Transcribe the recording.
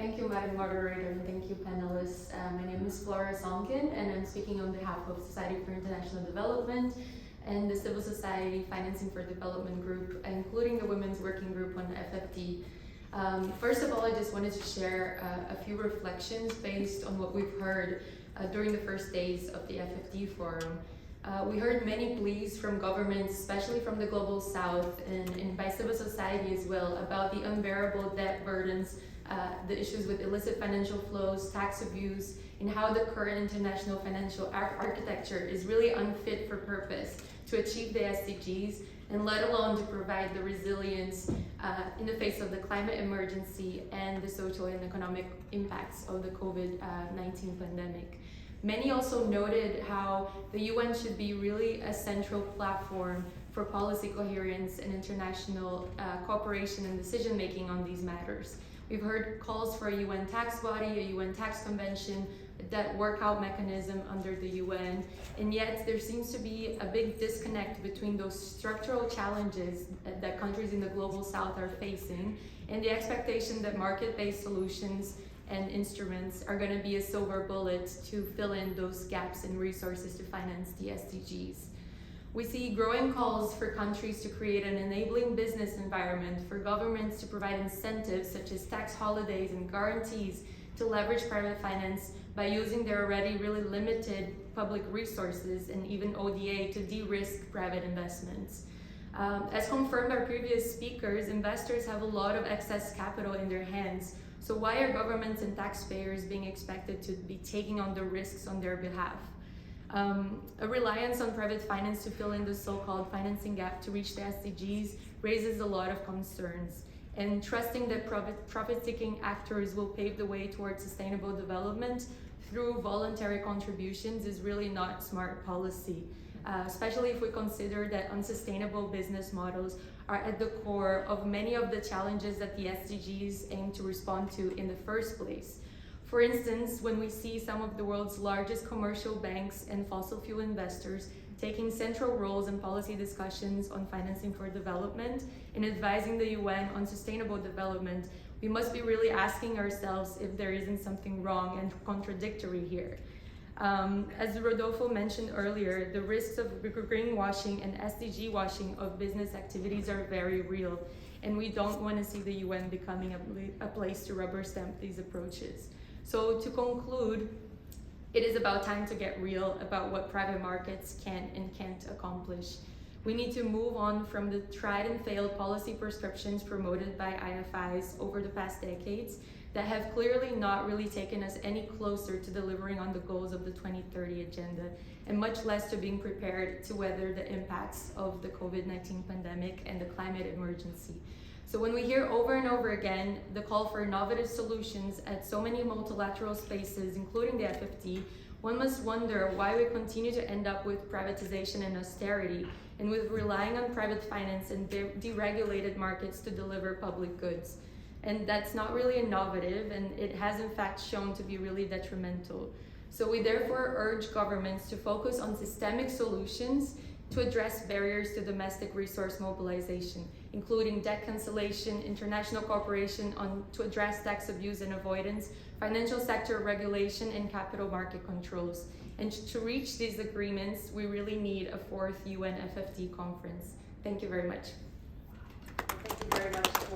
Thank you, Madam Moderator, and thank you, panelists. My name is Flora Sonkin, and I'm speaking on behalf of Society for International Development and the Civil Society Financing for Development Group, including the Women's Working Group on FfD. First of all, I just wanted to share a few reflections based on what we've heard during the first days of the FfD Forum. We heard many pleas from governments, especially from the Global South and by civil society as well, about the unbearable debt burdens, the issues with illicit financial flows, tax abuse, and how the current international financial architecture is really unfit for purpose to achieve the SDGs, and let alone to provide the resilience in the face of the climate emergency and the social and economic impacts of the COVID-19 pandemic. Many also noted how the UN should be really a central platform for policy coherence and international cooperation and decision-making on these matters. We've heard calls for a UN tax body, a UN tax convention, a debt workout mechanism under the UN, and yet there seems to be a big disconnect between those structural challenges that countries in the Global South are facing and the expectation that market-based solutions and instruments are going to be a silver bullet to fill in those gaps in resources to finance the SDGs. We see growing calls for countries to create an enabling business environment, for governments to provide incentives such as tax holidays and guarantees to leverage private finance by using their already really limited public resources and even ODA to de-risk private investments. As confirmed by previous speakers, investors have a lot of excess capital in their hands. So why are governments and taxpayers being expected to be taking on the risks on their behalf? A reliance on private finance to fill in the so-called financing gap to reach the SDGs raises a lot of concerns. And trusting that profit-seeking actors will pave the way towards sustainable development through voluntary contributions is really not smart policy, especially if we consider that unsustainable business models are at the core of many of the challenges that the SDGs aim to respond to in the first place. For instance, when we see some of the world's largest commercial banks and fossil fuel investors taking central roles in policy discussions on financing for development and advising the UN on sustainable development, we must be really asking ourselves if there isn't something wrong and contradictory here. As Rodolfo mentioned earlier, the risks of greenwashing and SDG washing of business activities are very real, and we don't want to see the UN becoming a place to rubber stamp these approaches. So to conclude, it is about time to get real about what private markets can and can't accomplish. We need to move on from the tried and failed policy prescriptions promoted by IFIs over the past decades that have clearly not really taken us any closer to delivering on the goals of the 2030 agenda, and much less to being prepared to weather the impacts of the COVID-19 pandemic and the climate emergency. So when we hear over and over again the call for innovative solutions at so many multilateral spaces, including the FfD, one must wonder why we continue to end up with privatization and austerity, and with relying on private finance and deregulated markets to deliver public goods. And that's not really innovative, and it has in fact shown to be really detrimental. So we therefore urge governments to focus on systemic solutions to address barriers to domestic resource mobilization, including debt cancellation, international cooperation to address tax abuse and avoidance, financial sector regulation, and capital market controls. And to reach these agreements, we really need a fourth UN FfD conference. Thank you very much. Thank you very much for